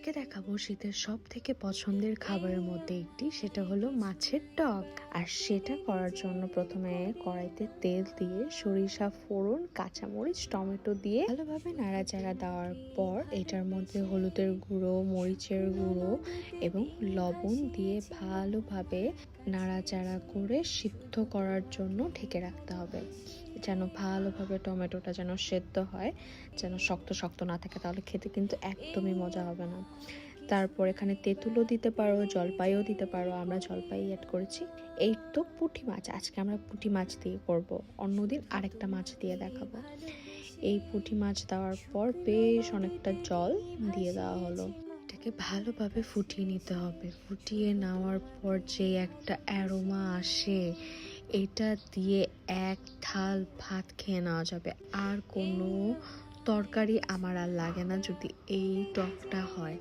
আজকে দেখাবো শীতের সব থেকে পছন্দের খাবারের মধ্যে একটি, সেটা হলো মাছের টক। আর সেটা করার জন্য প্রথমে কড়াইতে তেল দিয়ে সরিষা ফোড়ন, কাঁচামরিচ, টমেটো দিয়ে ভালোভাবে নাড়াচাড়া দেওয়ার পর এটার মধ্যে হলুদের গুঁড়ো, মরিচের গুঁড়ো এবং লবণ দিয়ে ভালোভাবে নাড়াচাড়া করে সিদ্ধ করার জন্য ঢেকে রাখতে হবে, যেন ভালোভাবে টমেটোটা যেন সেদ্ধ হয়, যেন শক্ত শক্ত না থাকে, তাহলে খেতে কিন্তু একদমই মজা হবে না। তারপর এখানে তেঁতুলও দিতে পারো, জলপাইও দিতে পারো, আমরা জলপাই অ্যাড করেছি। এই তো পুঁটি মাছ, আজকে আমরা পুঁটি মাছ দিয়ে করব, অন্যদিন আরেকটা মাছ দিয়ে দেখাবো। এই পুঁটি মাছ দেওয়ার পর বেশ অনেকটা জল দিয়ে দেওয়া হলো। এটাকে ভালোভাবে ফুটিয়ে নিতে হবে। ফুটিয়ে নেওয়ার পর যে একটা অ্যারোমা আসে, এটা দিয়ে এক থাল ভাত খেয়ে নেওয়া যাবে। আর কোনো তরকারি আমার আর লাগে না যদি এই টকটা হয়।